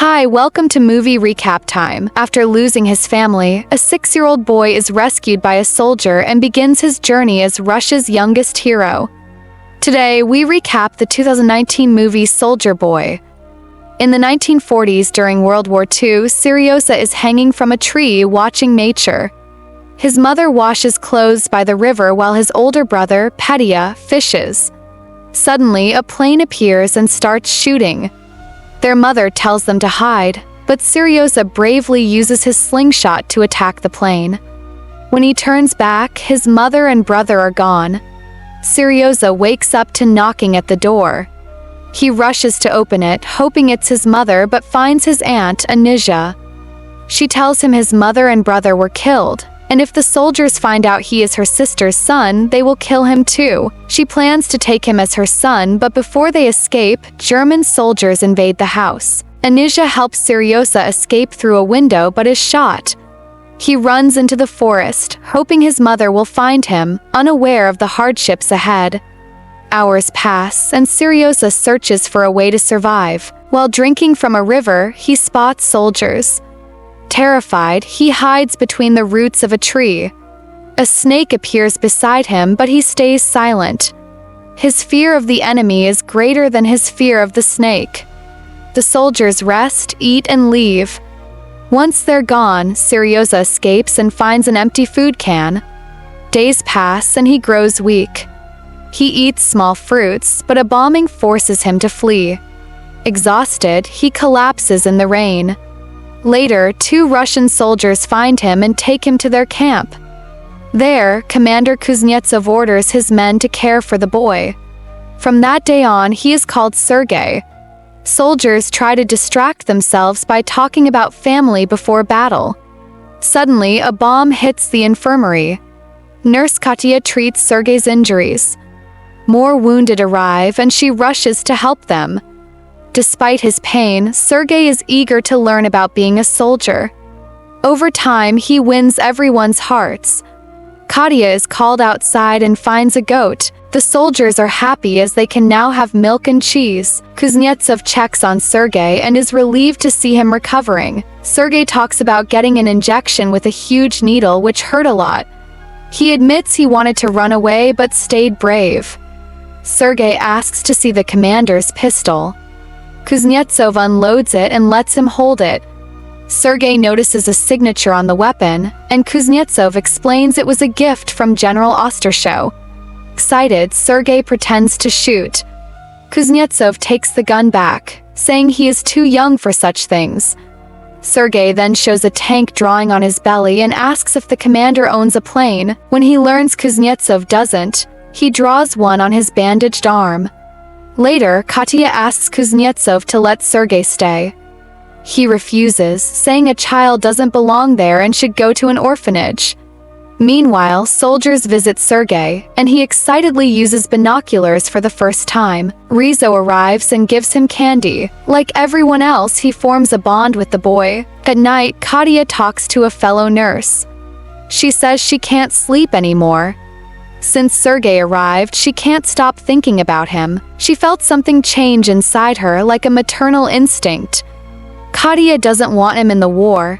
Hi, welcome to Movie Recap Time. After losing his family, a 6-year-old boy is rescued by a soldier and begins his journey as Russia's youngest hero. Today, we recap the 2019 movie Soldier Boy. In the 1940s, during World War II, Seryoza is hanging from a tree watching nature. His mother washes clothes by the river while his older brother, Petya, fishes. Suddenly, a plane appears and starts shooting. Their mother tells them to hide, but Seryoza bravely uses his slingshot to attack the plane. When he turns back, his mother and brother are gone. Seryoza wakes up to knocking at the door. He rushes to open it, hoping it's his mother, but finds his aunt, Anizha. She tells him his mother and brother were killed, and if the soldiers find out he is her sister's son, they will kill him too. She plans to take him as her son, but before they escape, German soldiers invade the house. Anizha helps Seryoza escape through a window but is shot. He runs into the forest, hoping his mother will find him, unaware of the hardships ahead. Hours pass, and Seryoza searches for a way to survive. While drinking from a river, he spots soldiers. Terrified, he hides between the roots of a tree. A snake appears beside him, but he stays silent. His fear of the enemy is greater than his fear of the snake. The soldiers rest, eat, and leave. Once they're gone, Seryoza escapes and finds an empty food can. Days pass, and he grows weak. He eats small fruits, but a bombing forces him to flee. Exhausted, he collapses in the rain. Later, 2 Russian soldiers find him and take him to their camp. There, Commander Kuznetsov orders his men to care for the boy. From that day on, he is called Sergei. Soldiers try to distract themselves by talking about family before battle. Suddenly, a bomb hits the infirmary. Nurse Katya treats Sergei's injuries. More wounded arrive, and she rushes to help them. Despite his pain, Sergei is eager to learn about being a soldier. Over time, he wins everyone's hearts. Katya is called outside and finds a goat. The soldiers are happy as they can now have milk and cheese. Kuznetsov checks on Sergei and is relieved to see him recovering. Sergei talks about getting an injection with a huge needle which hurt a lot. He admits he wanted to run away but stayed brave. Sergei asks to see the commander's pistol. Kuznetsov unloads it and lets him hold it. Sergei notices a signature on the weapon, and Kuznetsov explains it was a gift from General Ostershow. Excited, Sergei pretends to shoot. Kuznetsov takes the gun back, saying he is too young for such things. Sergei then shows a tank drawing on his belly and asks if the commander owns a plane. When he learns Kuznetsov doesn't, he draws one on his bandaged arm. Later, Katya asks Kuznetsov to let Sergei stay. He refuses, saying a child doesn't belong there and should go to an orphanage. Meanwhile, soldiers visit Sergei, and he excitedly uses binoculars for the first time. Rizzo arrives and gives him candy. Like everyone else, he forms a bond with the boy. At night, Katya talks to a fellow nurse. She says she can't sleep anymore. Since Sergei arrived, she can't stop thinking about him. She felt something change inside her, like a maternal instinct. Katya doesn't want him in the war.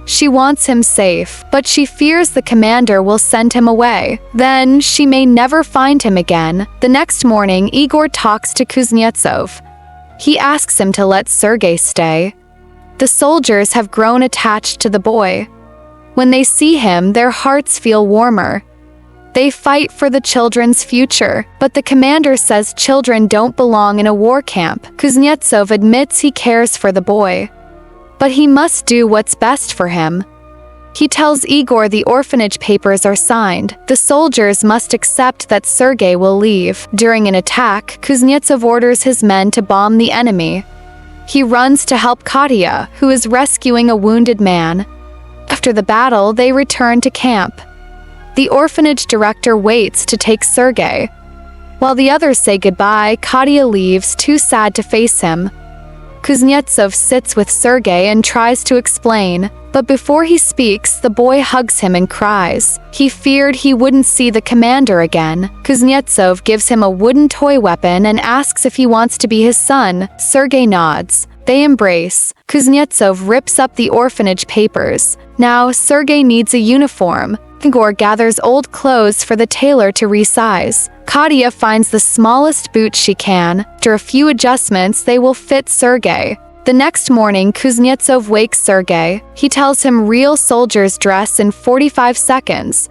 She wants him safe, but she fears the commander will send him away. Then, she may never find him again. The next morning, Igor talks to Kuznetsov. He asks him to let Sergei stay. The soldiers have grown attached to the boy. When they see him, their hearts feel warmer. They fight for the children's future, but the commander says children don't belong in a war camp. Kuznetsov admits he cares for the boy, but he must do what's best for him. He tells Igor the orphanage papers are signed. The soldiers must accept that Sergei will leave. During an attack, Kuznetsov orders his men to bomb the enemy. He runs to help Katya, who is rescuing a wounded man. After the battle, they return to camp. The orphanage director waits to take Sergei. While the others say goodbye, Katya leaves, too sad to face him. Kuznetsov sits with Sergei and tries to explain, but before he speaks, the boy hugs him and cries. He feared he wouldn't see the commander again. Kuznetsov gives him a wooden toy weapon and asks if he wants to be his son. Sergei nods, They embrace. Kuznetsov rips up the orphanage papers. Now, Sergei needs a uniform. Igor gathers old clothes for the tailor to resize. Katya finds the smallest boots she can. After a few adjustments, they will fit Sergei. The next morning, Kuznetsov wakes Sergei. He tells him real soldiers dress in 45 seconds.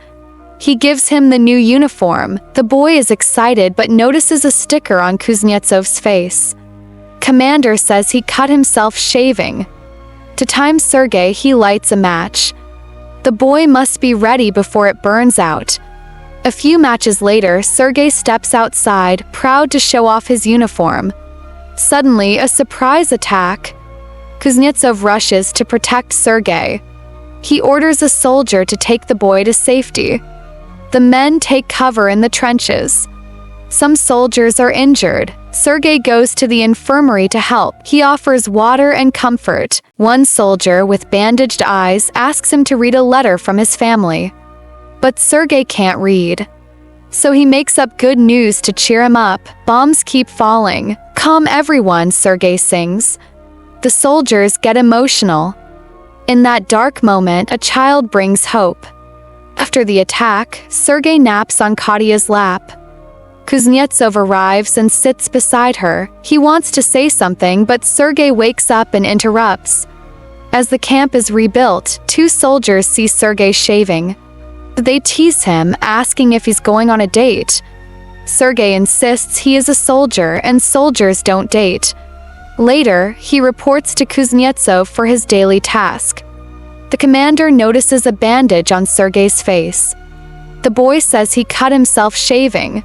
He gives him the new uniform. The boy is excited but notices a sticker on Kuznetsov's face. Commander says he cut himself shaving. To time Sergei, he lights a match. The boy must be ready before it burns out. A few matches later, Sergei steps outside, proud to show off his uniform. Suddenly, a surprise attack. Kuznetsov rushes to protect Sergei. He orders a soldier to take the boy to safety. The men take cover in the trenches. Some soldiers are injured. Sergei goes to the infirmary to help. He offers water and comfort. One soldier with bandaged eyes asks him to read a letter from his family. But Sergei can't read. So he makes up good news to cheer him up. Bombs keep falling. "Calm everyone," Sergei sings. The soldiers get emotional. In that dark moment, a child brings hope. After the attack, Sergei naps on Katya's lap. Kuznetsov arrives and sits beside her. He wants to say something, but Sergei wakes up and interrupts. As the camp is rebuilt, two soldiers see Sergei shaving. They tease him, asking if he's going on a date. Sergei insists he is a soldier and soldiers don't date. Later, he reports to Kuznetsov for his daily task. The commander notices a bandage on Sergei's face. The boy says he cut himself shaving.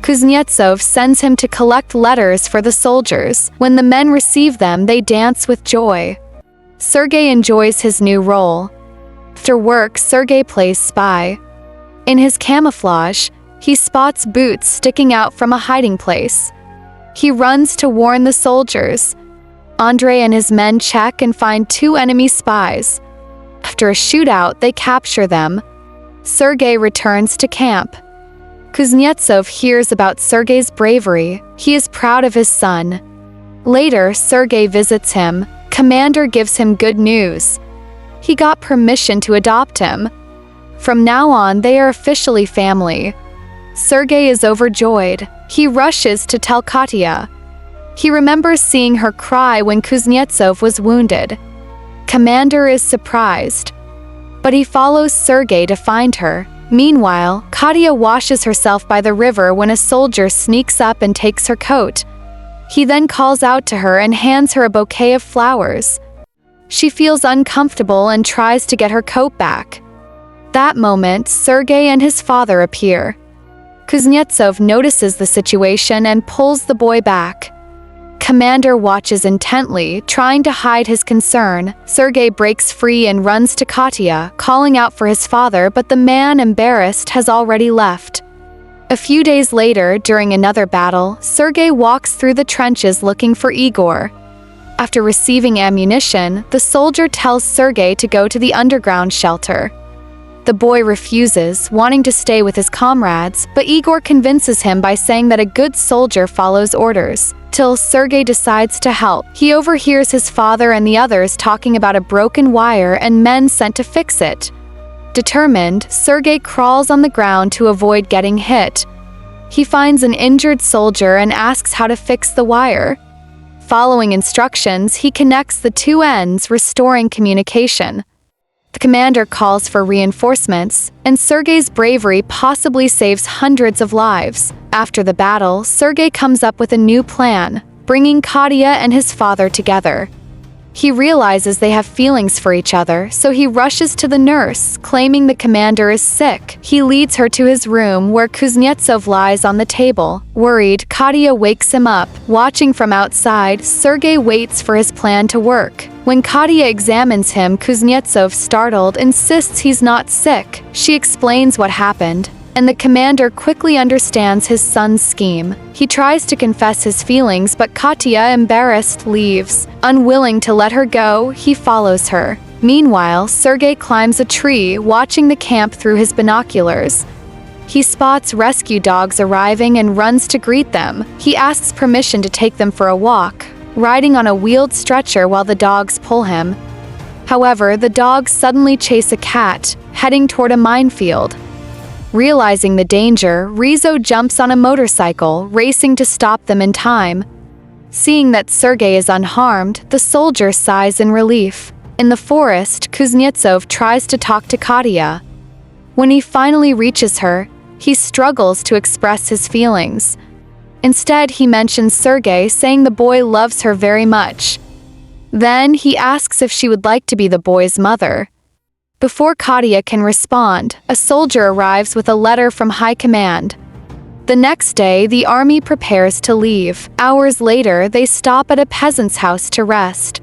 Kuznetsov sends him to collect letters for the soldiers. When the men receive them, they dance with joy. Sergei enjoys his new role. After work, Sergei plays spy. In his camouflage, he spots boots sticking out from a hiding place. He runs to warn the soldiers. Andrei and his men check and find two enemy spies. After a shootout, they capture them. Sergei returns to camp. Kuznetsov hears about Sergei's bravery. He is proud of his son. Later, Sergei visits him. Commander gives him good news. He got permission to adopt him. From now on, they are officially family. Sergei is overjoyed. He rushes to tell Katya. He remembers seeing her cry when Kuznetsov was wounded. Commander is surprised, but he follows Sergei to find her. Meanwhile, Katya washes herself by the river when a soldier sneaks up and takes her coat. He then calls out to her and hands her a bouquet of flowers. She feels uncomfortable and tries to get her coat back. That moment, Sergei and his father appear. Kuznetsov notices the situation and pulls the boy back. Commander watches intently, trying to hide his concern. Sergei breaks free and runs to Katya, calling out for his father, but the man, embarrassed, has already left. A few days later, during another battle, Sergei walks through the trenches looking for Igor. After receiving ammunition, the soldier tells Sergei to go to the underground shelter. The boy refuses, wanting to stay with his comrades, but Igor convinces him by saying that a good soldier follows orders. Till Sergei decides to help. He overhears his father and the others talking about a broken wire and men sent to fix it. Determined, Sergei crawls on the ground to avoid getting hit. He finds an injured soldier and asks how to fix the wire. Following instructions, he connects the two ends, restoring communication. The commander calls for reinforcements, and Sergei's bravery possibly saves hundreds of lives. After the battle, Sergei comes up with a new plan, bringing Katya and his father together. He realizes they have feelings for each other, so he rushes to the nurse, claiming the commander is sick. He leads her to his room, where Kuznetsov lies on the table. Worried, Katya wakes him up. Watching from outside, Sergei waits for his plan to work. When Katya examines him, Kuznetsov, startled, insists he's not sick. She explains what happened, and the commander quickly understands his son's scheme. He tries to confess his feelings, but Katya, embarrassed, leaves. Unwilling to let her go, he follows her. Meanwhile, Sergei climbs a tree, watching the camp through his binoculars. He spots rescue dogs arriving and runs to greet them. He asks permission to take them for a walk. riding on a wheeled stretcher while the dogs pull him. However, the dogs suddenly chase a cat, heading toward a minefield. Realizing the danger, Rizzo jumps on a motorcycle, racing to stop them in time. Seeing that Sergei is unharmed, the soldier sighs in relief. In the forest, Kuznetsov tries to talk to Katya. When he finally reaches her, he struggles to express his feelings. Instead, he mentions Sergei, saying the boy loves her very much. Then, he asks if she would like to be the boy's mother. Before Katya can respond, a soldier arrives with a letter from high command. The next day, the army prepares to leave. Hours later, they stop at a peasant's house to rest.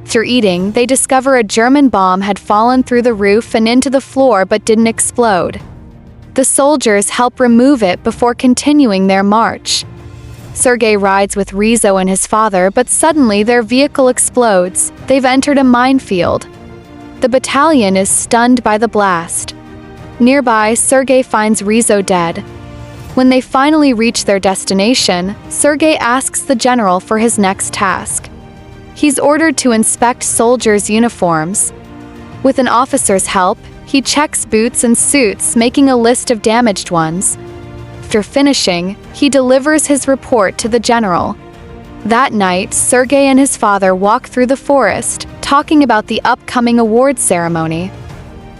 Through eating, they discover a German bomb had fallen through the roof and into the floor but didn't explode. The soldiers help remove it before continuing their march. Sergei rides with Rizzo and his father, but suddenly their vehicle explodes. They've entered a minefield. The battalion is stunned by the blast. Nearby, Sergei finds Rizzo dead. When they finally reach their destination, Sergei asks the general for his next task. He's ordered to inspect soldiers' uniforms. With an officer's help, he checks boots and suits, making a list of damaged ones. After finishing, he delivers his report to the general. That night, Sergei and his father walk through the forest, talking about the upcoming award ceremony.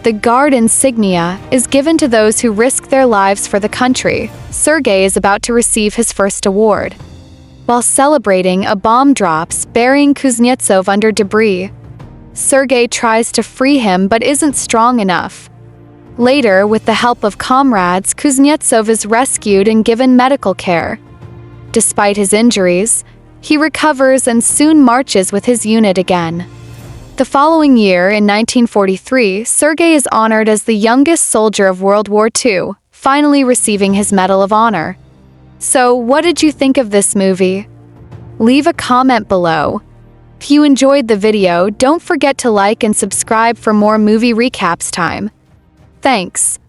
The Guard insignia is given to those who risk their lives for the country. Sergei is about to receive his first award. While celebrating, a bomb drops, burying Kuznetsov under debris. Sergei tries to free him but isn't strong enough. Later, with the help of comrades, Kuznetsov is rescued and given medical care. Despite his injuries, he recovers and soon marches with his unit again. The following year, in 1943, Sergei is honored as the youngest soldier of World War II, finally receiving his Medal of Honor. So, what did you think of this movie? Leave a comment below. If you enjoyed the video, don't forget to like and subscribe for more movie recaps time. Thanks.